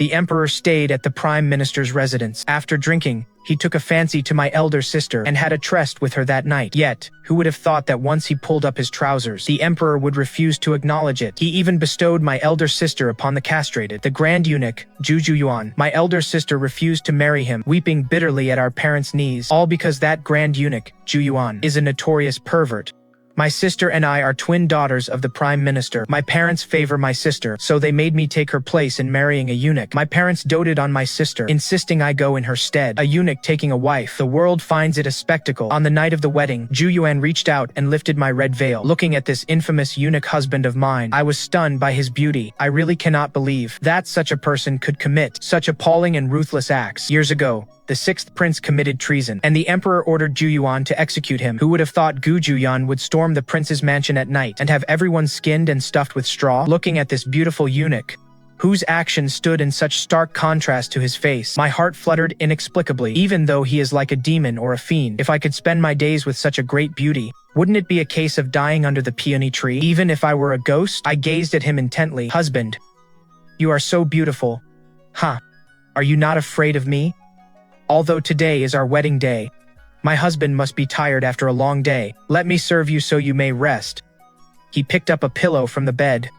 The emperor stayed at the prime minister's residence. After drinking, he took a fancy to my elder sister and had a tryst with her that night. Yet, who would have thought that once he pulled up his trousers, the emperor would refuse to acknowledge it. He even bestowed my elder sister upon the castrated, the grand eunuch, Gu Jiuyuan. My elder sister refused to marry him, weeping bitterly at our parents' knees, all because that grand eunuch, Jiuyuan, is a notorious pervert. My sister and I are twin daughters of the prime minister. My parents favor my sister, so they made me take her place in marrying a eunuch. My parents doted on my sister, insisting I go in her stead. A eunuch taking a wife. The world finds it a spectacle. On the night of the wedding, Jiuyuan reached out and lifted my red veil. Looking at this infamous eunuch husband of mine, I was stunned by his beauty. I really cannot believe that such a person could commit such appalling and ruthless acts. Years ago, the sixth prince committed treason, and the emperor ordered Jiuyuan to execute him. Who would have thought Gu Jiuyuan would storm the prince's mansion at night and have everyone skinned and stuffed with straw? Looking at this beautiful eunuch, whose actions stood in such stark contrast to his face, my heart fluttered inexplicably. Even though he is like a demon or a fiend, if I could spend my days with such a great beauty, wouldn't it be a case of dying under the peony tree? Even if I were a ghost? I gazed at him intently. Husband, you are so beautiful. Huh? Are you not afraid of me? Although today is our wedding day, my husband must be tired after a long day. Let me serve you so you may rest. He picked up a pillow from the bed.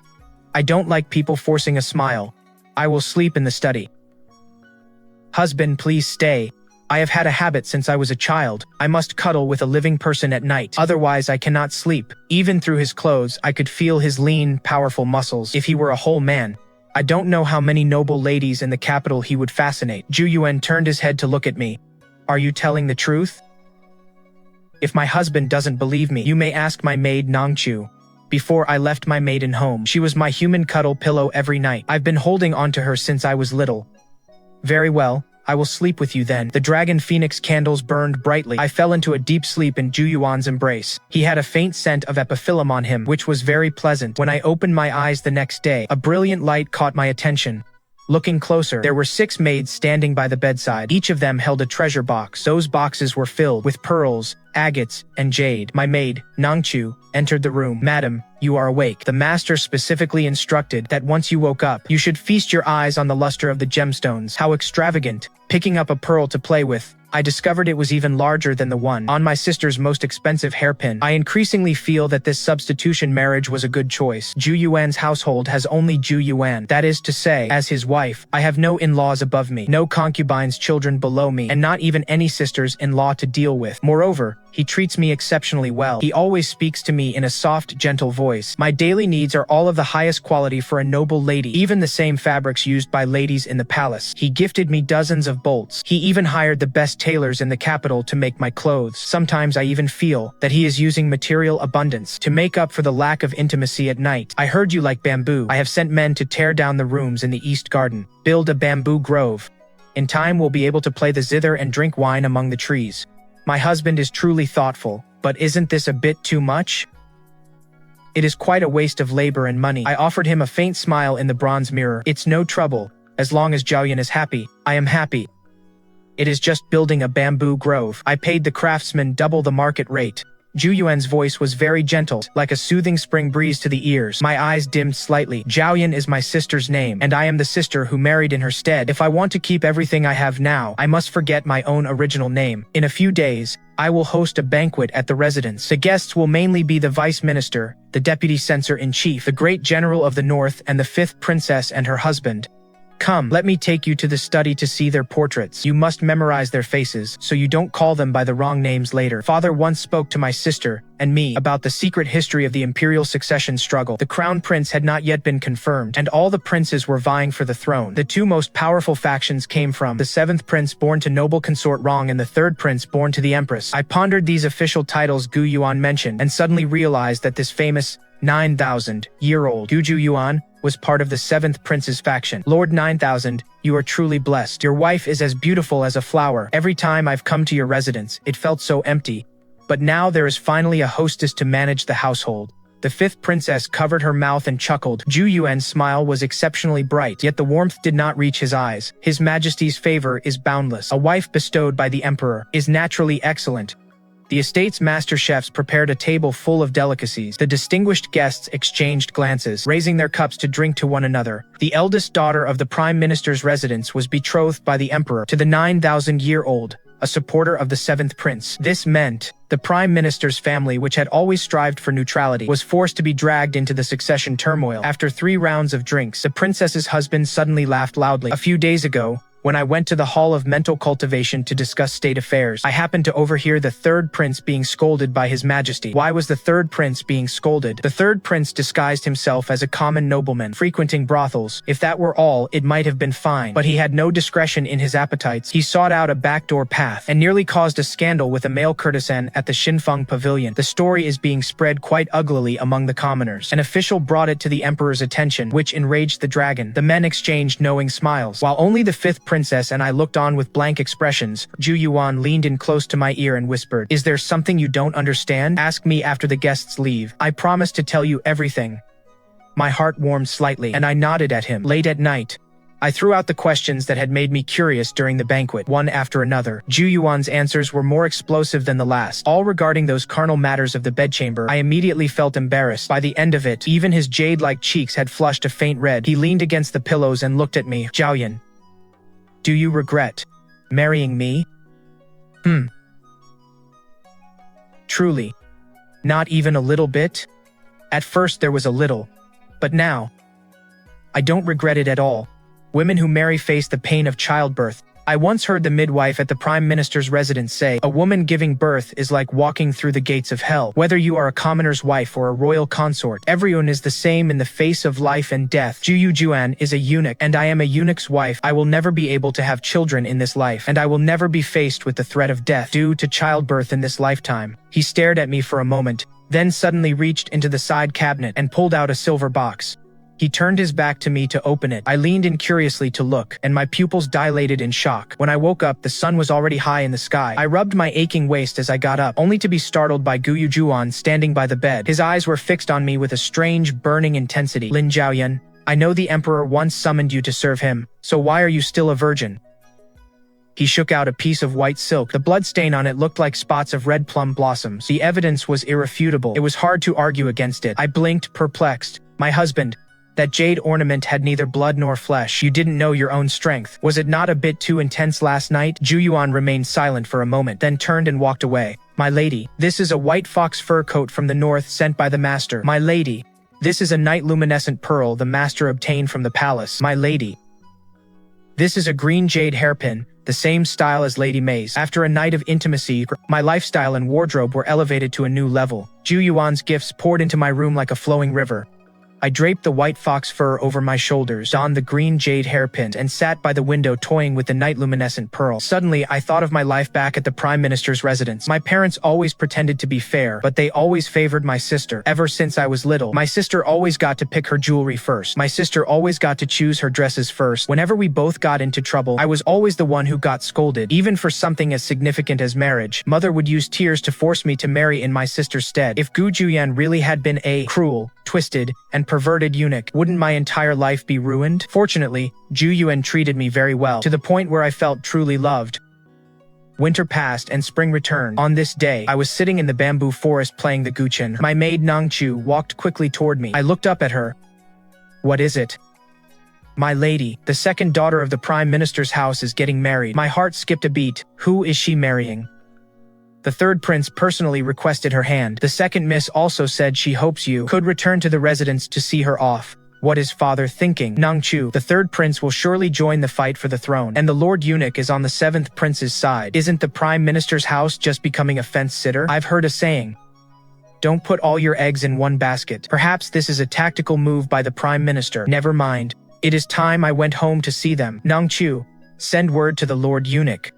I don't like people forcing a smile. I will sleep in the study. Husband, please stay. I have had a habit since I was a child. I must cuddle with a living person at night. Otherwise, I cannot sleep. Even through his clothes, I could feel his lean, powerful muscles. If he were a whole man, I don't know how many noble ladies in the capital he would fascinate. Jiuyuan turned his head to look at me. Are you telling the truth? If my husband doesn't believe me, you may ask my maid Nangchu. Before I left my maiden home, she was my human cuddle pillow every night. I've been holding on to her since I was little. Very well, I will sleep with you then. The dragon phoenix candles burned brightly. I fell into a deep sleep in Jiuyuan's embrace. He had a faint scent of epiphyllum on him, which was very pleasant. When I opened my eyes the next day, a brilliant light caught my attention. Looking closer, there were 6 maids standing by the bedside. Each of them held a treasure box. Those boxes were filled with pearls, agates, and jade. My maid, Nangchu, entered the room. Madam, you are awake. The master specifically instructed that once you woke up, you should feast your eyes on the luster of the gemstones. How extravagant. Picking up a pearl to play with, I discovered it was even larger than the one on my sister's most expensive hairpin. I increasingly feel that this substitution marriage was a good choice. Jiuyuan's household has only Jiuyuan. That is to say, as his wife, I have no in-laws above me, no concubines' children below me, and not even any sisters-in-law to deal with. Moreover, he treats me exceptionally well. He always speaks to me in a soft, gentle voice. My daily needs are all of the highest quality for a noble lady, even the same fabrics used by ladies in the palace. He gifted me dozens of bolts. He even hired the best tailors in the capital to make my clothes. Sometimes I even feel that he is using material abundance to make up for the lack of intimacy at night. I heard you like bamboo. I have sent men to tear down the rooms in the East Garden, build a bamboo grove. In time we'll be able to play the zither and drink wine among the trees. My husband is truly thoughtful, but isn't this a bit too much? It is quite a waste of labor and money. I offered him a faint smile in the bronze mirror. It's no trouble. As long as Jiaoyan is happy, I am happy. It is just building a bamboo grove. I paid the craftsman double the market rate. Jiuyuan's voice was very gentle, like a soothing spring breeze to the ears. My eyes dimmed slightly. Jiaoyan is my sister's name, and I am the sister who married in her stead. If I want to keep everything I have now, I must forget my own original name. In a few days, I will host a banquet at the residence. The guests will mainly be the vice minister, the deputy censor-in-chief, the great general of the north, and the 5th princess and her husband. Come, let me take you to the study to see their portraits. You must memorize their faces, so you don't call them by the wrong names later. Father once spoke to my sister and me about the secret history of the imperial succession struggle. The crown prince had not yet been confirmed, and all the princes were vying for the throne. The 2 most powerful factions came from the 7th prince born to noble consort Rong and the 3rd prince born to the empress. I pondered these official titles Gu Yuan mentioned, and suddenly realized that this famous 9,000-year-old Gu Jiuyuan was part of the 7th prince's faction. Lord 9000, you are truly blessed. Your wife is as beautiful as a flower. Every time I've come to your residence, it felt so empty. But now there is finally a hostess to manage the household. The 5th princess covered her mouth and chuckled. Jiuyuan's smile was exceptionally bright, yet the warmth did not reach his eyes. His Majesty's favor is boundless. A wife bestowed by the emperor is naturally excellent. The estate's master chefs prepared a table full of delicacies. The distinguished guests exchanged glances, raising their cups to drink to one another. The eldest daughter of the Prime Minister's residence was betrothed by the Emperor to the 9,000-year-old, a supporter of the 7th prince. This meant the Prime Minister's family, which had always strived for neutrality, was forced to be dragged into the succession turmoil. After 3 rounds of drinks, the princess's husband suddenly laughed loudly. A few days ago, when I went to the Hall of Mental Cultivation to discuss state affairs, I happened to overhear the 3rd prince being scolded by His Majesty. Why was the 3rd prince being scolded? The 3rd prince disguised himself as a common nobleman, frequenting brothels. If that were all, it might have been fine. But he had no discretion in his appetites. He sought out a backdoor path, and nearly caused a scandal with a male courtesan at the Xinfeng Pavilion. The story is being spread quite uglily among the commoners. An official brought it to the emperor's attention, which enraged the dragon. The men exchanged knowing smiles, while only the 5th princess and I looked on with blank expressions. Gu Yuan leaned in close to my ear and whispered, "Is there something you don't understand? Ask me after the guests leave. I promise to tell you everything." My heart warmed slightly, and I nodded at him. Late at night, I threw out the questions that had made me curious during the banquet, one after another. Gu Yuan's answers were more explosive than the last, all regarding those carnal matters of the bedchamber. I immediately felt embarrassed. By the end of it, even his jade-like cheeks had flushed a faint red. He leaned against the pillows and looked at me. "Jiaoyan, do you regret marrying me?" Truly. Not even a little bit? At first there was a little, but now, I don't regret it at all. Women who marry face the pain of childbirth. I once heard the midwife at the Prime Minister's residence say, "A woman giving birth is like walking through the gates of hell." Whether you are a commoner's wife or a royal consort, everyone is the same in the face of life and death. Jiujuan is a eunuch, and I am a eunuch's wife. I will never be able to have children in this life, and I will never be faced with the threat of death due to childbirth in this lifetime. He stared at me for a moment, then suddenly reached into the side cabinet and pulled out a silver box. He turned his back to me to open it. I leaned in curiously to look, and my pupils dilated in shock. When I woke up, the sun was already high in the sky. I rubbed my aching waist as I got up, only to be startled by Gu Yujuan standing by the bed. His eyes were fixed on me with a strange, burning intensity. "Lin Jiaoyan, I know the emperor once summoned you to serve him, so why are you still a virgin?" He shook out a piece of white silk. The bloodstain on it looked like spots of red plum blossoms. The evidence was irrefutable. It was hard to argue against it. I blinked, perplexed. "My husband, that jade ornament had neither blood nor flesh. You didn't know your own strength. Was it not a bit too intense last night?" Jiuyuan remained silent for a moment, then turned and walked away. "My lady, this is a white fox fur coat from the north sent by the master. My lady, this is a night luminescent pearl the master obtained from the palace. My lady, this is a green jade hairpin, the same style as Lady May's. After a night of intimacy, my lifestyle and wardrobe were elevated to a new level. Jiuyuan's gifts poured into my room like a flowing river. I draped the white fox fur over my shoulders, donned the green jade hairpin, and sat by the window toying with the night luminescent pearl. Suddenly, I thought of my life back at the Prime Minister's residence. My parents always pretended to be fair, but they always favored my sister. Ever since I was little, my sister always got to pick her jewelry first. My sister always got to choose her dresses first. Whenever we both got into trouble, I was always the one who got scolded. Even for something as significant as marriage, mother would use tears to force me to marry in my sister's stead. If Gu Juyan really had been a cruel, twisted, and perverted eunuch, wouldn't my entire life be ruined? Fortunately, Gu Yuan treated me very well, to the point where I felt truly loved. Winter passed and spring returned. On this day, I was sitting in the bamboo forest playing the guqin. My maid Nang Chu walked quickly toward me. I looked up at her. "What is it?" "My lady, the second daughter of the Prime Minister's house is getting married." My heart skipped a beat. "Who is she marrying?" "The third prince personally requested her hand. The second miss also said she hopes you could return to the residence to see her off." "What is father thinking?" "Nang Chu, the third prince will surely join the fight for the throne, and the Lord Eunuch is on the seventh prince's side. Isn't the Prime Minister's house just becoming a fence-sitter? I've heard a saying. Don't put all your eggs in one basket. Perhaps this is a tactical move by the Prime Minister. Never mind. It is time I went home to see them. Nang Chu, send word to the Lord Eunuch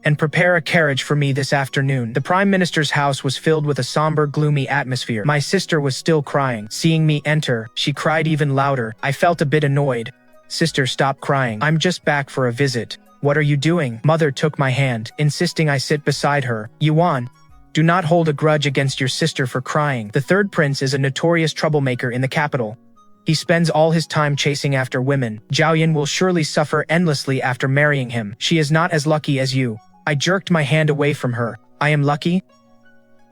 and prepare a carriage for me this afternoon." The Prime Minister's house was filled with a somber, gloomy atmosphere. My sister was still crying. Seeing me enter, she cried even louder. I felt a bit annoyed. "Sister, stop crying. I'm just back for a visit." "What are you doing?" Mother took my hand, insisting I sit beside her. "Yiwan, do not hold a grudge against your sister for crying. The third prince is a notorious troublemaker in the capital. He spends all his time chasing after women. Jiaoyan will surely suffer endlessly after marrying him. She is not as lucky as you." I jerked my hand away from her. "I am lucky?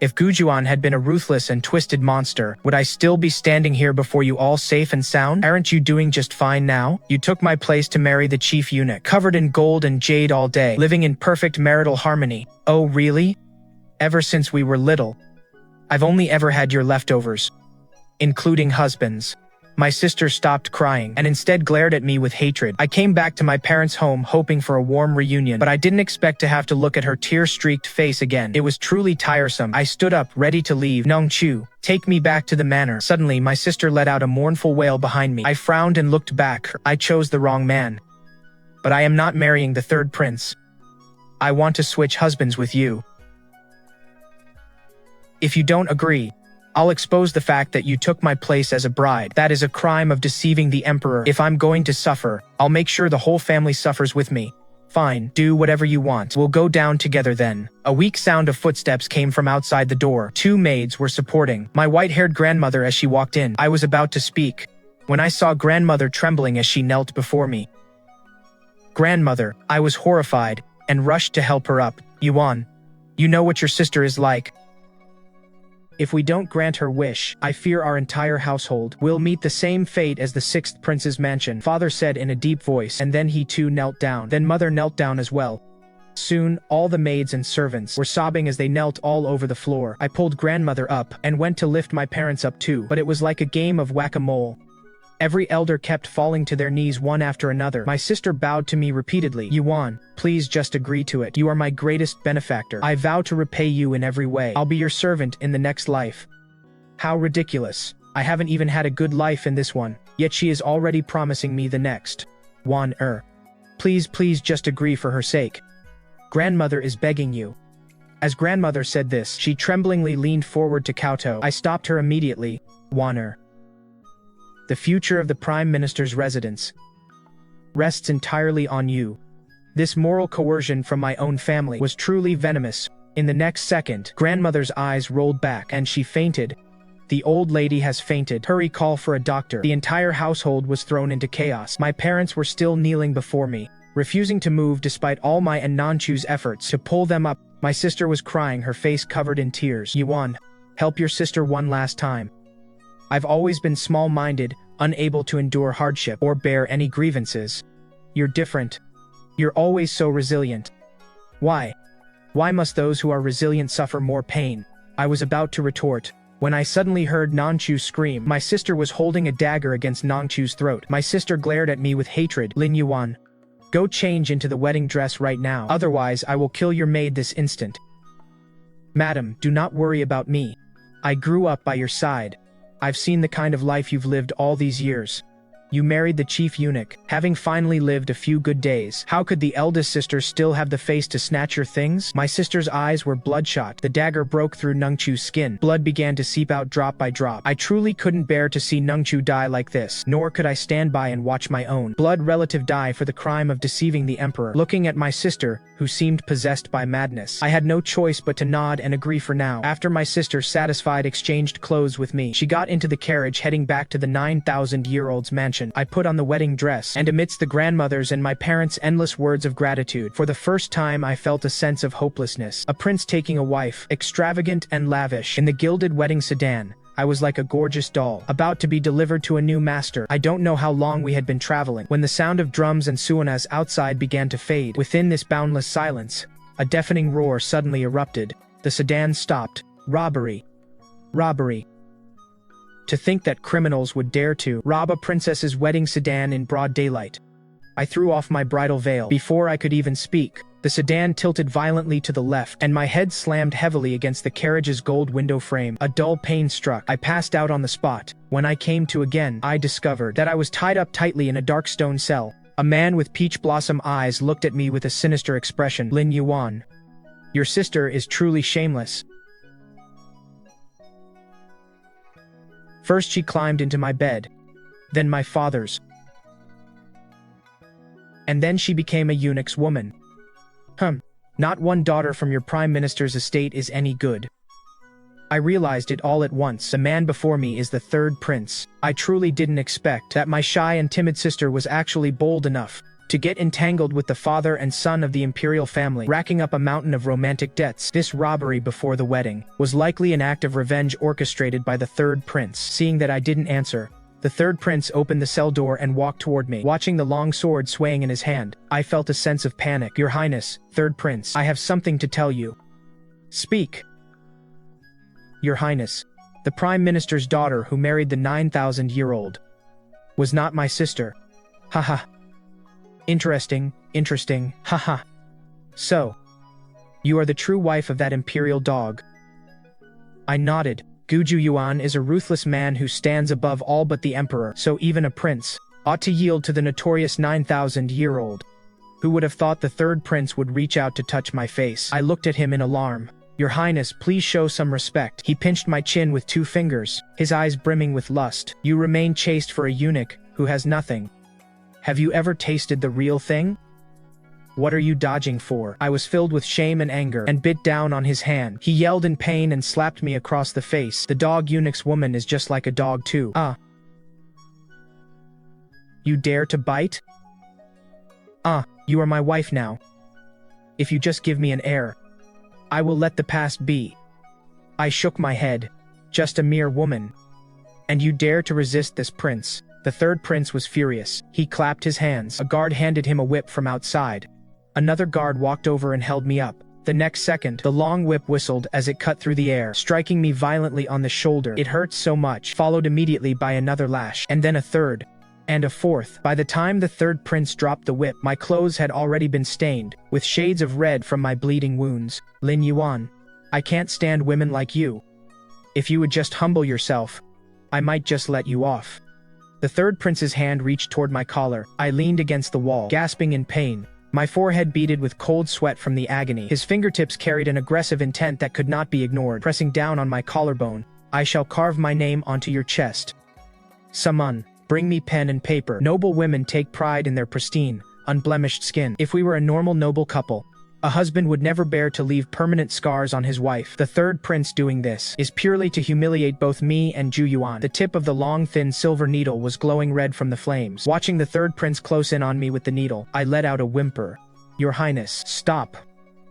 If Gu Jiuyuan had been a ruthless and twisted monster, would I still be standing here before you all safe and sound? Aren't you doing just fine now? You took my place to marry the chief eunuch, covered in gold and jade all day, living in perfect marital harmony. Oh, really? Ever since we were little, I've only ever had your leftovers, including husbands. My sister stopped crying and instead glared at me with hatred. I came back to my parents' home hoping for a warm reunion, but I didn't expect to have to look at her tear-streaked face again. It was truly tiresome. I stood up, ready to leave. Nongchu, take me back to the manor. Suddenly, my sister let out a mournful wail behind me. I frowned and looked back. I chose the wrong man. But I am not marrying the third prince. I want to switch husbands with you. If you don't agree, I'll expose the fact that you took my place as a bride. That is a crime of deceiving the emperor. If I'm going to suffer, I'll make sure the whole family suffers with me. Fine, do whatever you want. We'll go down together then. A weak sound of footsteps came from outside the door. 2 maids were supporting my white-haired grandmother as she walked in. I was about to speak when I saw grandmother trembling as she knelt before me. Grandmother, I was horrified and rushed to help her up. Yiwan, you know what your sister is like. If we don't grant her wish, I fear our entire household will meet the same fate as the 6th prince's mansion, father said in a deep voice, and then he too knelt down. Then mother knelt down as well. Soon, all the maids and servants were sobbing as they knelt all over the floor. I pulled grandmother up and went to lift my parents up too, but it was like a game of whack-a-mole. Every elder kept falling to their knees one after another. My sister bowed to me repeatedly. Yiwan, please just agree to it. You are my greatest benefactor. I vow to repay you in every way. I'll be your servant in the next life. How ridiculous. I haven't even had a good life in this one, yet she is already promising me the next. Please just agree for her sake. Grandmother is begging you. As grandmother said this, she tremblingly leaned forward to kowtow. I stopped her immediately. The future of the Prime Minister's residence rests entirely on you. This moral coercion from my own family was truly venomous. In the next second, grandmother's eyes rolled back and she fainted. The old lady has fainted. Hurry, call for a doctor. The entire household was thrown into chaos. My parents were still kneeling before me, refusing to move despite all my and Nonchu's efforts to pull them up. My sister was crying, her face covered in tears. Yiwan, help your sister one last time. I've always been small-minded, unable to endure hardship or bear any grievances. You're different. You're always so resilient. Why? Why must those who are resilient suffer more pain? I was about to retort, when I suddenly heard Nongchu scream. My sister was holding a dagger against Nongchu's throat. My sister glared at me with hatred. Lin Yiwan, go change into the wedding dress right now. Otherwise, I will kill your maid this instant. Madam, do not worry about me. I grew up by your side. I've seen the kind of life you've lived all these years. You married the chief eunuch, having finally lived a few good days. How could the eldest sister still have the face to snatch your things? My sister's eyes were bloodshot. The dagger broke through Nongchu's skin. Blood began to seep out drop by drop. I truly couldn't bear to see Nongchu die like this, nor could I stand by and watch my own blood relative die for the crime of deceiving the emperor. Looking at my sister, who seemed possessed by madness, I had no choice but to nod and agree for now. After my sister satisfied exchanged clothes with me, she got into the carriage heading back to the 9,000-year-old's mansion. I put on the wedding dress, and amidst the grandmother's and my parents' endless words of gratitude, for the first time I felt a sense of hopelessness. A prince taking a wife, extravagant and lavish. In the gilded wedding sedan, I was like a gorgeous doll, about to be delivered to a new master. I don't know how long we had been traveling, when the sound of drums and suonas outside began to fade. Within this boundless silence, a deafening roar suddenly erupted. The sedan stopped. Robbery. Robbery. To think that criminals would dare to rob a princess's wedding sedan in broad daylight. I threw off my bridal veil. Before I could even speak, the sedan tilted violently to the left, and my head slammed heavily against the carriage's gold window frame. A dull pain struck. I passed out on the spot. When I came to again, I discovered that I was tied up tightly in a dark stone cell. A man with peach blossom eyes looked at me with a sinister expression. Lin Yiwan, your sister is truly shameless. First she climbed into my bed, then my father's. And then she became a eunuch's woman. Not one daughter from your prime minister's estate is any good. I realized it all at once. The man before me is the third prince. I truly didn't expect that my shy and timid sister was actually bold enough To get entangled with the father and son of the imperial family, racking up a mountain of romantic debts, this robbery before the wedding, was likely an act of revenge orchestrated by the third prince. Seeing that I didn't answer, the third prince opened the cell door and walked toward me. Watching the long sword swaying in his hand, I felt a sense of panic. Your Highness, third prince, I have something to tell you. Speak. Your Highness, the Prime Minister's daughter who married the 9,000-year-old was not my sister. Haha. Interesting, haha. So, you are the true wife of that imperial dog. I nodded. Gu Jiuyuan is a ruthless man who stands above all but the emperor, so even a prince ought to yield to the notorious 9,000-year-old. Who would have thought the third prince would reach out to touch my face? I looked at him in alarm. Your Highness, please show some respect. He pinched my chin with 2 fingers, his eyes brimming with lust. You remain chaste for a eunuch who has nothing. Have you ever tasted the real thing? What are you dodging for? I was filled with shame and anger, and bit down on his hand. He yelled in pain and slapped me across the face. The dog eunuch's woman is just like a dog too. You dare to bite? You are my wife now. If you just give me an heir, I will let the past be. I shook my head. Just a mere woman. And you dare to resist this prince? The third prince was furious. He clapped his hands. A guard handed him a whip from outside. Another guard walked over and held me up. The next second, the long whip whistled as it cut through the air, striking me violently on the shoulder. It hurt so much, followed immediately by another lash, and then a third, and a fourth. By the time the third prince dropped the whip, my clothes had already been stained, with shades of red from my bleeding wounds. Lin Yiwan, I can't stand women like you. If you would just humble yourself, I might just let you off. The third prince's hand reached toward my collar. I leaned against the wall, gasping in pain. My forehead beaded with cold sweat from the agony. His fingertips carried an aggressive intent that could not be ignored. Pressing down on my collarbone, I shall carve my name onto your chest. Summon, bring me pen and paper. Noble women take pride in their pristine, unblemished skin. If we were a normal noble couple, a husband would never bear to leave permanent scars on his wife. The third prince doing this is purely to humiliate both me and Jiuyuan. The tip of the long thin silver needle was glowing red from the flames. Watching the third prince close in on me with the needle, I let out a whimper. Your Highness, stop.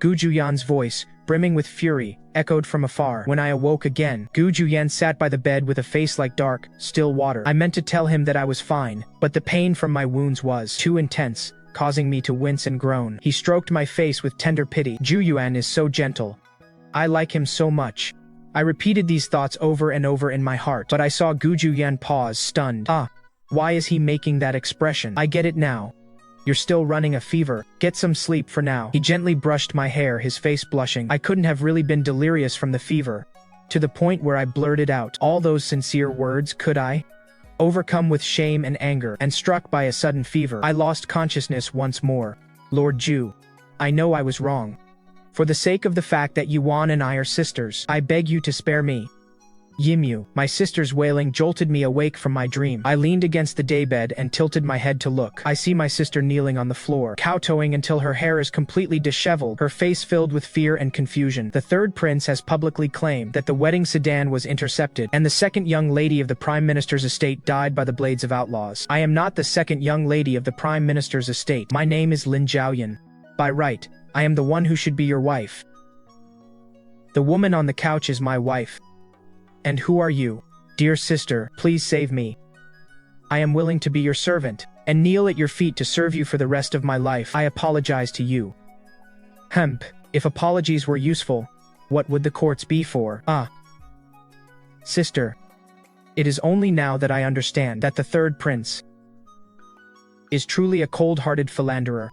Gu Jiuyuan's voice, brimming with fury, echoed from afar. When I awoke again, Gu Jiuyuan sat by the bed with a face like dark, still water. I meant to tell him that I was fine, but the pain from my wounds was too intense, causing me to wince and groan. He stroked my face with tender pity. Jiuyuan is so gentle. I like him so much. I repeated these thoughts over and over in my heart, but I saw Gu Jiuyuan pause, stunned. Why is he making that expression? I get it now. You're still running a fever. Get some sleep for now. He gently brushed my hair, his face blushing. I couldn't have really been delirious from the fever, to the point where I blurted out all those sincere words, could I? Overcome with shame and anger, and struck by a sudden fever, I lost consciousness once more. Lord Ju, I know I was wrong. For the sake of the fact that Yiwan and I are sisters, I beg you to spare me. Yimu, my sister's wailing jolted me awake from my dream. I leaned against the daybed and tilted my head to look. I see my sister kneeling on the floor, kowtowing until her hair is completely disheveled, her face filled with fear and confusion. The third prince has publicly claimed that the wedding sedan was intercepted, and the second young lady of the Prime Minister's estate died by the blades of outlaws. I am not the second young lady of the Prime Minister's estate. My name is Lin Jiaoyan. By right, I am the one who should be your wife. The woman on the couch is my wife. And who are you? Dear sister, please save me. I am willing to be your servant, and kneel at your feet to serve you for the rest of my life. I apologize to you. If apologies were useful, what would the courts be for? Sister, it is only now that I understand that the third prince is truly a cold-hearted philanderer.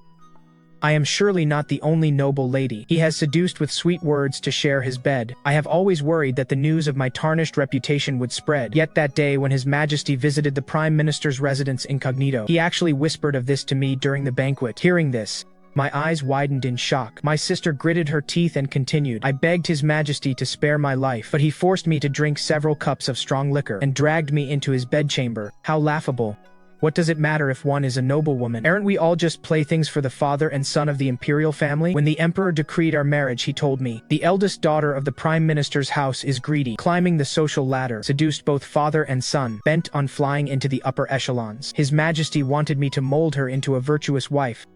I am surely not the only noble lady he has seduced with sweet words to share his bed. I have always worried that the news of my tarnished reputation would spread. Yet that day when His Majesty visited the Prime Minister's residence incognito, he actually whispered of this to me during the banquet. Hearing this, my eyes widened in shock. My sister gritted her teeth and continued. I begged His Majesty to spare my life, but he forced me to drink several cups of strong liquor and dragged me into his bedchamber. How laughable. What does it matter if one is a noblewoman? Aren't we all just playthings for the father and son of the imperial family? When the emperor decreed our marriage, he told me, the eldest daughter of the prime minister's house is greedy, climbing the social ladder, seduced both father and son, bent on flying into the upper echelons. His Majesty wanted me to mold her into a virtuous wife.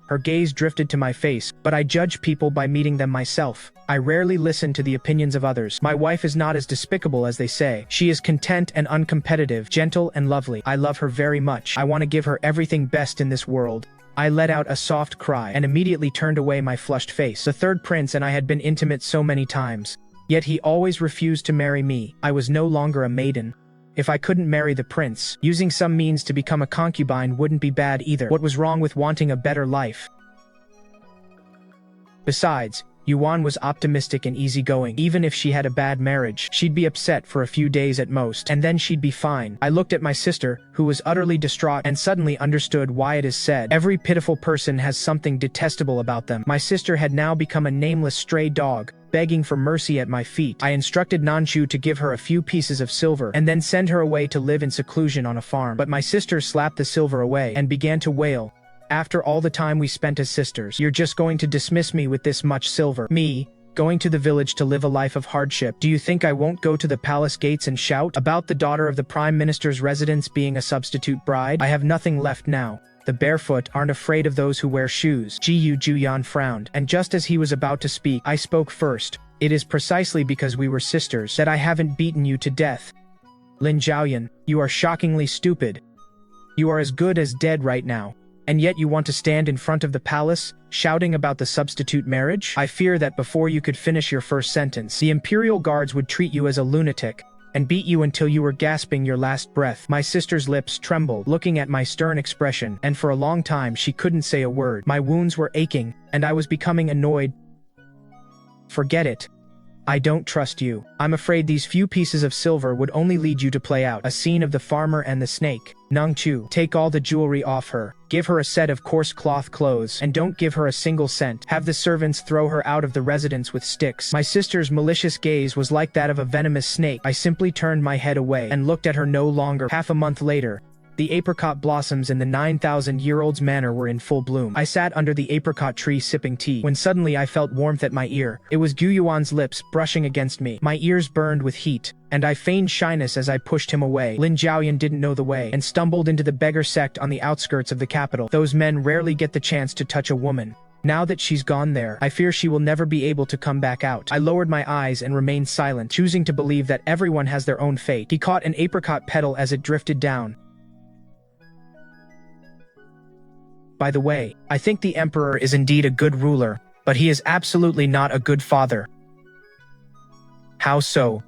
Her gaze drifted to my face, but I judge people by meeting them myself. I rarely listen to the opinions of others. My wife is not as despicable as they say. She is content and uncompetitive, gentle and lovely. I love her very much. I want to give her everything best in this world. I let out a soft cry and immediately turned away my flushed face. The third prince and I had been intimate so many times. Yet he always refused to marry me. I was no longer a maiden. If I couldn't marry the prince, using some means to become a concubine wouldn't be bad either. What was wrong with wanting a better life? Besides, Yiwan was optimistic and easygoing. Even if she had a bad marriage, she'd be upset for a few days at most, and then she'd be fine. I looked at my sister, who was utterly distraught, and suddenly understood why it is said, every pitiful person has something detestable about them. My sister had now become a nameless stray dog, begging for mercy at my feet. I instructed Nanchu to give her a few pieces of silver, and then send her away to live in seclusion on a farm. But my sister slapped the silver away, and began to wail. After all the time we spent as sisters, you're just going to dismiss me with this much silver? Me, going to the village to live a life of hardship. Do you think I won't go to the palace gates and shout about the daughter of the prime minister's residence being a substitute bride? I have nothing left now. The barefoot aren't afraid of those who wear shoes. Gu Jiuyuan frowned, and just as he was about to speak, I spoke first. It is precisely because we were sisters that I haven't beaten you to death. Lin Jiaoyan, you are shockingly stupid. You are as good as dead right now. And yet you want to stand in front of the palace, shouting about the substitute marriage? I fear that before you could finish your first sentence, the imperial guards would treat you as a lunatic, and beat you until you were gasping your last breath. My sister's lips trembled, looking at my stern expression, and for a long time she couldn't say a word. My wounds were aching, and I was becoming annoyed. Forget it. I don't trust you. I'm afraid these few pieces of silver would only lead you to play out a scene of the farmer and the snake. Nangchu, take all the jewelry off her, give her a set of coarse cloth clothes, and don't give her a single cent. Have the servants throw her out of the residence with sticks. My sister's malicious gaze was like that of a venomous snake. I simply turned my head away and looked at her no longer. Half a month later, the apricot blossoms in the 9,000-year-old's manor were in full bloom. I sat under the apricot tree sipping tea, when suddenly I felt warmth at my ear. It was Gu Yuan's lips brushing against me. My ears burned with heat, and I feigned shyness as I pushed him away. Lin Jiaoyan didn't know the way, and stumbled into the beggar sect on the outskirts of the capital. Those men rarely get the chance to touch a woman. Now that she's gone there, I fear she will never be able to come back out. I lowered my eyes and remained silent, choosing to believe that everyone has their own fate. He caught an apricot petal as it drifted down. By the way, I think the emperor is indeed a good ruler, but he is absolutely not a good father. How so?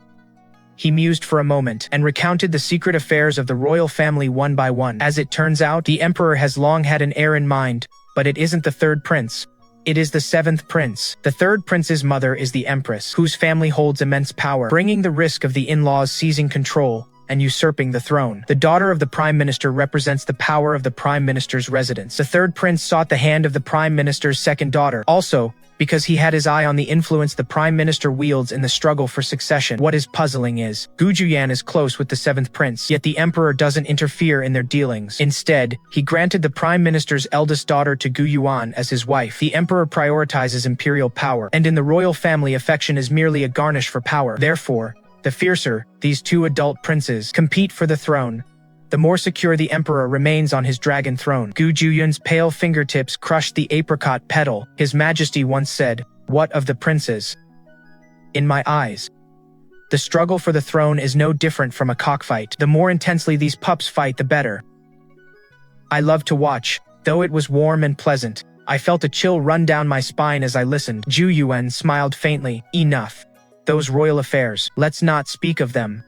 He mused for a moment, and recounted the secret affairs of the royal family one by one. As it turns out, the emperor has long had an heir in mind, but it isn't the third prince. It is the seventh prince. The third prince's mother is the empress, whose family holds immense power, bringing the risk of the in-laws seizing control and usurping the throne. The daughter of the prime minister represents the power of the prime minister's residence. The third prince sought the hand of the prime minister's second daughter, also because he had his eye on the influence the prime minister wields in the struggle for succession. What is puzzling is, Gu Jiuyuan is close with the seventh prince, yet the emperor doesn't interfere in their dealings. Instead, he granted the prime minister's eldest daughter to Gu Yuan as his wife. The emperor prioritizes imperial power, and in the royal family, affection is merely a garnish for power. Therefore, the fiercer these two adult princes compete for the throne, the more secure the emperor remains on his dragon throne. Gu Jiuyuan's pale fingertips crushed the apricot petal. His Majesty once said, "What of the princes?" In my eyes, the struggle for the throne is no different from a cockfight. The more intensely these pups fight, the better. I loved to watch, though it was warm and pleasant. I felt a chill run down my spine as I listened. Jiuyuan smiled faintly. Enough. Those royal affairs, let's not speak of them.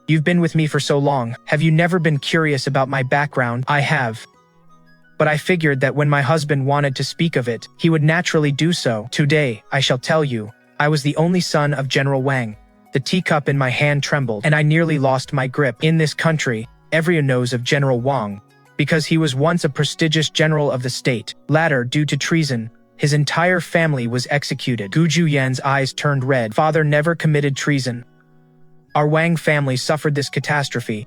You've been with me for so long, have you never been curious about my background? I have. But I figured that when my husband wanted to speak of it, he would naturally do so. Today, I shall tell you, I was the only son of General Wang. The teacup in my hand trembled, and I nearly lost my grip. In this country, everyone knows of General Wang, because he was once a prestigious general of the state. Later, due to treason, his entire family was executed. Gu Jiuyan's eyes turned red. Father never committed treason. Our Wang family suffered this catastrophe.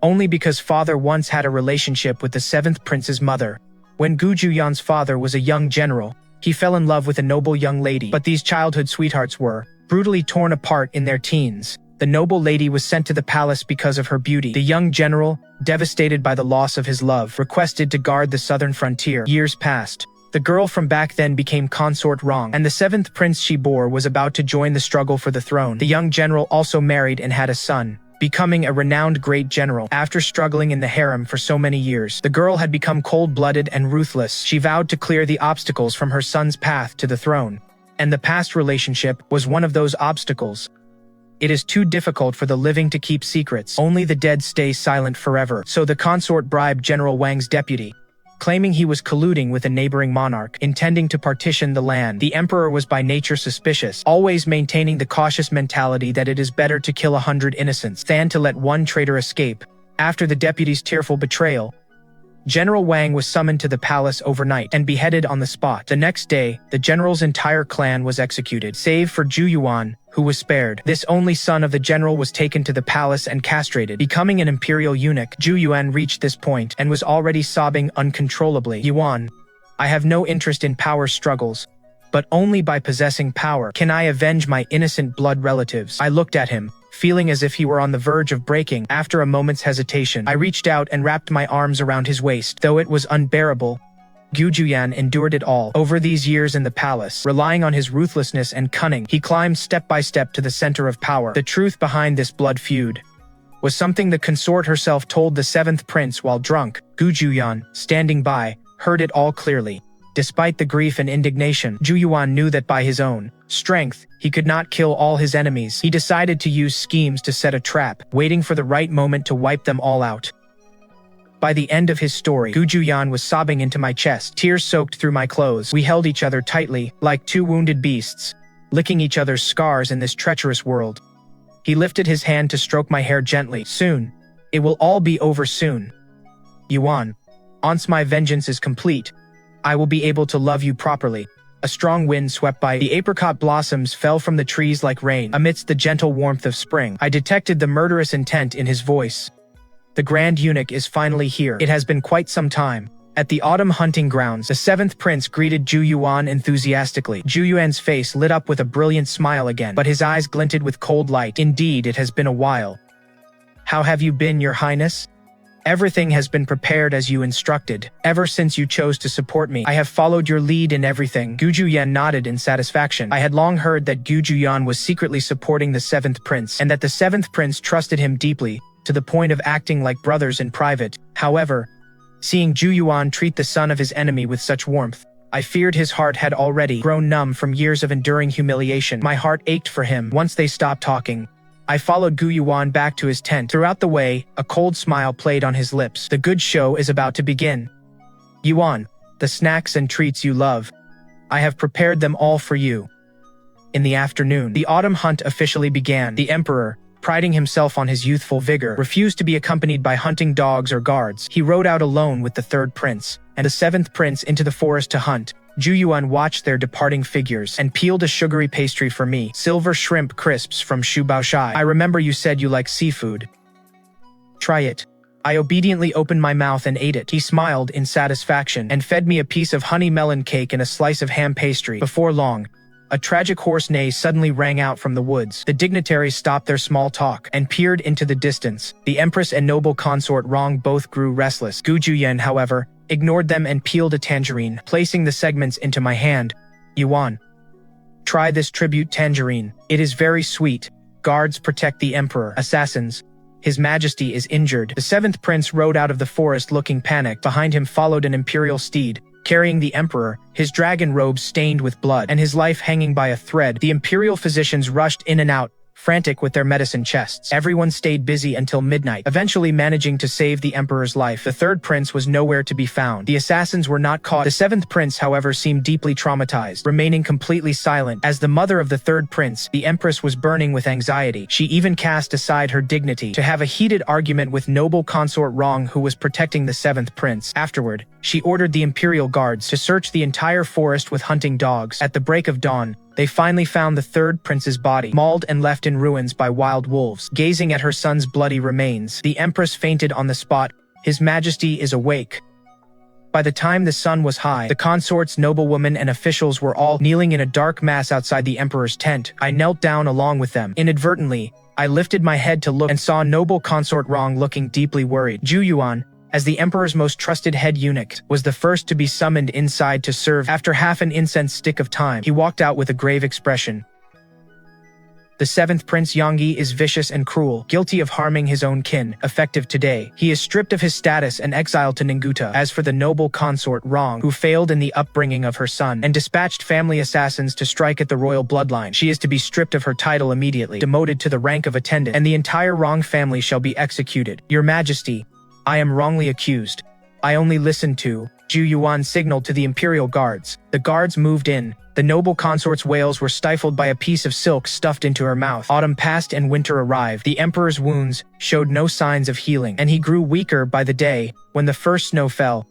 only because father once had a relationship with the 7th prince's mother. When Gu Jiuyuan's father was a young general, he fell in love with a noble young lady, but these childhood sweethearts were brutally torn apart in their teens. The noble lady was sent to the palace because of her beauty. The young general, devastated by the loss of his love, requested to guard the southern frontier. Years passed. The girl from back then became consort Rong, and the 7th prince she bore was about to join the struggle for the throne. The young general also married and had a son, becoming a renowned great general. After struggling in the harem for so many years, the girl had become cold-blooded and ruthless. She vowed to clear the obstacles from her son's path to the throne, and the past relationship was one of those obstacles. It is too difficult for the living to keep secrets. Only the dead stay silent forever. So the consort bribed General Wang's deputy, claiming he was colluding with a neighboring monarch, intending to partition the land. The emperor was by nature suspicious, always maintaining the cautious mentality that it is better to kill 100 innocents than to let one traitor escape. After the deputy's tearful betrayal, General Wang was summoned to the palace overnight and beheaded on the spot. The next day, the general's entire clan was executed, save for Gu Yiwan, who was spared. This only son of the general was taken to the palace and castrated, becoming an imperial eunuch. Gu Yuan reached this point and was already sobbing uncontrollably. Yiwan, I have no interest in power struggles, but only by possessing power can I avenge my innocent blood relatives. I looked at him, feeling as if he were on the verge of breaking. After a moment's hesitation, I reached out and wrapped my arms around his waist. Though it was unbearable, Gu Jiuyuan endured it all. Over these years in the palace, relying on his ruthlessness and cunning, he climbed step by step to the center of power. The truth behind this blood feud was something the consort herself told the 7th prince while drunk. Gu Jiuyuan, standing by, heard it all clearly. Despite the grief and indignation, Gu Yuan knew that by his own strength, he could not kill all his enemies. He decided to use schemes to set a trap, waiting for the right moment to wipe them all out. By the end of his story, Gu Jiuyuan was sobbing into my chest, tears soaked through my clothes. We held each other tightly, like two wounded beasts, licking each other's scars in this treacherous world. He lifted his hand to stroke my hair gently. Soon. It will all be over soon. Yiwan, once my vengeance is complete, I will be able to love you properly. A strong wind swept by. The apricot blossoms fell from the trees like rain. Amidst the gentle warmth of spring, I detected the murderous intent in his voice. The Grand Eunuch is finally here. It has been quite some time. At the autumn hunting grounds, the 7th prince greeted Gu Yuan enthusiastically. Gu Yuan's face lit up with a brilliant smile again, but his eyes glinted with cold light. Indeed, it has been a while. How have you been, your highness? Everything has been prepared as you instructed. Ever since you chose to support me, I have followed your lead in everything. Gu Jiuyuan nodded in satisfaction. I had long heard that Gu Jiuyuan was secretly supporting the 7th prince, and that the 7th prince trusted him deeply, to the point of acting like brothers in private. However, seeing Gu Yuan treat the son of his enemy with such warmth, I feared his heart had already grown numb from years of enduring humiliation. My heart ached for him. Once they stopped talking, I followed Gu Yuan back to his tent. Throughout the way, a cold smile played on his lips. The good show is about to begin. Yiwan, the snacks and treats you love, I have prepared them all for you. In the afternoon, the autumn hunt officially began. The emperor, priding himself on his youthful vigor, refused to be accompanied by hunting dogs or guards. He rode out alone with the 3rd prince and the 7th prince into the forest to hunt. Gu Yuan watched their departing figures and peeled a sugary pastry for me. Silver shrimp crisps from Shu Baoshai. I remember you said you like seafood. Try it. I obediently opened my mouth and ate it. He smiled in satisfaction and fed me a piece of honey melon cake and a slice of ham pastry. Before long, a tragic horse neigh suddenly rang out from the woods. The dignitaries stopped their small talk and peered into the distance. The empress and noble consort Rong both grew restless. Gu Jiuyuan, however, ignored them and peeled a tangerine, placing the segments into my hand. Yiwan, try this tribute tangerine. It is very sweet. Guards protect the emperor. Assassins. His Majesty is injured. The 7th prince rode out of the forest looking panicked. Behind him followed an imperial steed, carrying the emperor, his dragon robes stained with blood, and his life hanging by a thread. The imperial physicians rushed in and out, frantic with their medicine chests. Everyone stayed busy until midnight, eventually managing to save the emperor's life. The 3rd prince was nowhere to be found. The assassins were not caught. The 7th prince, however, seemed deeply traumatized, remaining completely silent. As the mother of the 3rd prince, the empress was burning with anxiety. She even cast aside her dignity to have a heated argument with noble consort Rong, who was protecting the 7th prince. Afterward, she ordered the imperial guards to search the entire forest with hunting dogs. At the break of dawn, They finally found the third prince's body, mauled and left in ruins by wild wolves. Gazing at her son's bloody remains, the empress fainted on the spot. His Majesty is awake. By the time the sun was high, the consorts, noblewomen, and officials were all kneeling in a dark mass outside the emperor's tent. I knelt down along with them. Inadvertently, I lifted my head to look and saw noble consort Rong looking deeply worried. Jiuyuan, as the emperor's most trusted head eunuch, was the first to be summoned inside to serve. After half an incense stick of time, he walked out with a grave expression. The seventh prince Yangyi is vicious and cruel, guilty of harming his own kin. Effective today, he is stripped of his status and exiled to Ninguta. As for the noble consort Rong, who failed in the upbringing of her son and dispatched family assassins to strike at the royal bloodline, she is to be stripped of her title immediately, demoted to the rank of attendant, and the entire Rong family shall be executed. Your Majesty, I am wrongly accused. I only listened to. Jiuyuan signaled to the imperial guards. The guards moved in. The noble consort's wails were stifled by a piece of silk stuffed into her mouth. Autumn passed and winter arrived. The emperor's wounds showed no signs of healing, and he grew weaker by the day. When the first snow fell,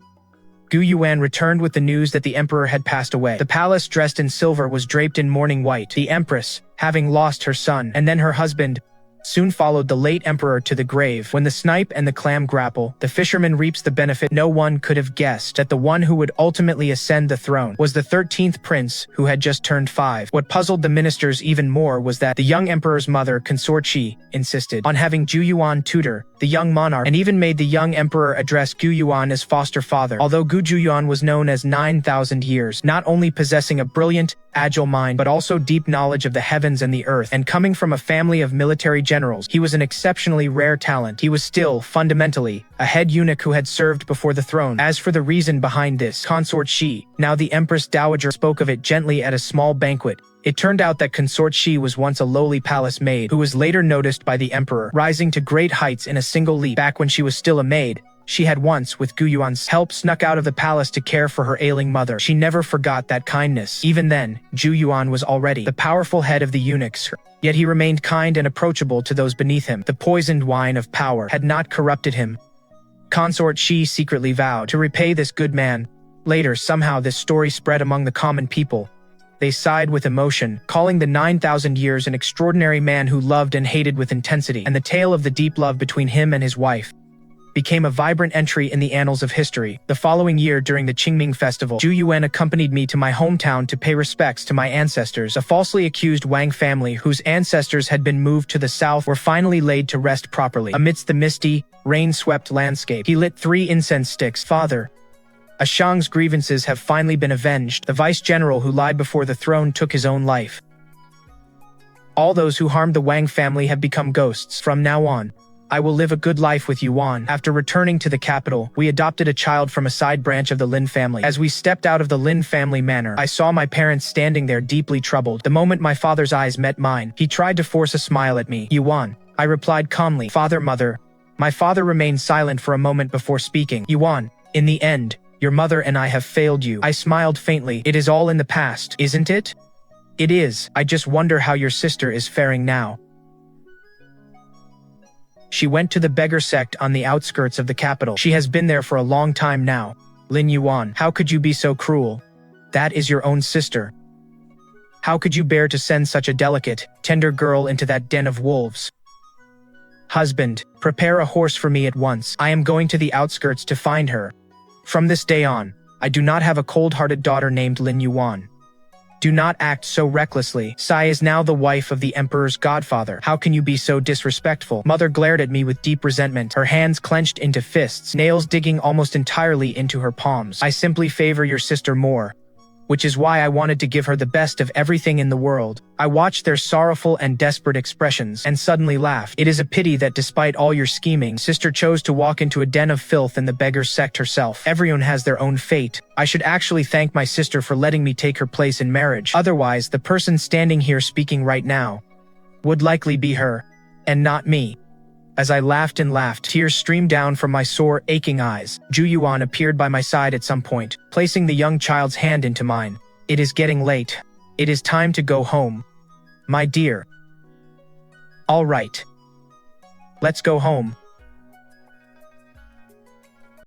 Gu Yuan returned with the news that the emperor had passed away. The palace, dressed in silver, was draped in mourning white. The empress, having lost her son and then her husband, soon followed the late emperor to the grave. When the snipe and the clam grapple, the fisherman reaps the benefit. No one could have guessed that the one who would ultimately ascend the throne was the 13th prince, who had just turned 5. What puzzled the ministers even more was that the young emperor's mother, Consort Shi, insisted on having Jiuyuan tutor the young monarch, and even made the young emperor address Gu Yuan as foster father. Although Gu Jiuyuan was known as 9,000 years, not only possessing a brilliant, agile mind but also deep knowledge of the heavens and the earth, and coming from a family of military generals, he was an exceptionally rare talent. He was still, fundamentally, a head eunuch who had served before the throne. As for the reason behind this, Consort Shi, now the Empress Dowager, spoke of it gently at a small banquet. It turned out that Consort Shi was once a lowly palace maid, who was later noticed by the emperor, rising to great heights in a single leap. Back when she was still a maid, she had once, with Gu Yuan's help, snuck out of the palace to care for her ailing mother. She never forgot that kindness. Even then, Gu Yuan was already the powerful head of the eunuchs, yet he remained kind and approachable to those beneath him. The poisoned wine of power had not corrupted him. Consort Shi secretly vowed to repay this good man. Later, somehow this story spread among the common people. They sighed with emotion, calling the 9,000 years an extraordinary man who loved and hated with intensity, and the tale of the deep love between him and his wife became a vibrant entry in the annals of history. The following year, during the Qingming festival, Zhu Yuan accompanied me to my hometown to pay respects to my ancestors. A falsely accused Wang family, whose ancestors had been moved to the south, were finally laid to rest properly. Amidst the misty, rain-swept landscape, he lit 3 incense sticks. Father, Ashang's grievances have finally been avenged. The vice-general who lied before the throne took his own life. All those who harmed the Wang family have become ghosts. From now on, I will live a good life with Yuan. After returning to the capital, we adopted a child from a side branch of the Lin family. As we stepped out of the Lin family manor, I saw my parents standing there deeply troubled. The moment my father's eyes met mine, he tried to force a smile at me. Yuan, I replied calmly. Father, mother. My father remained silent for a moment before speaking. Yuan, in the end, your mother and I have failed you. I smiled faintly. It is all in the past, isn't it? It is. I just wonder how your sister is faring now. She went to the beggar sect on the outskirts of the capital. She has been there for a long time now. Lin Yiwan, how could you be so cruel? That is your own sister. How could you bear to send such a delicate, tender girl into that den of wolves? Husband, prepare a horse for me at once. I am going to the outskirts to find her. From this day on, I do not have a cold-hearted daughter named Lin Yuan. Do not act so recklessly. Sai is now the wife of the emperor's godfather. How can you be so disrespectful? Mother glared at me with deep resentment, her hands clenched into fists, nails digging almost entirely into her palms. I simply favor your sister more, which is why I wanted to give her the best of everything in the world. I watched their sorrowful and desperate expressions and suddenly laughed. It is a pity that despite all your scheming, sister chose to walk into a den of filth in the beggar's sect herself. Everyone has their own fate. I should actually thank my sister for letting me take her place in marriage. Otherwise, the person standing here speaking right now would likely be her, and not me. As I laughed and laughed, tears streamed down from my sore, aching eyes. Zhu Yuan appeared by my side at some point, placing the young child's hand into mine. It is getting late. It is time to go home. My dear. All right. Let's go home.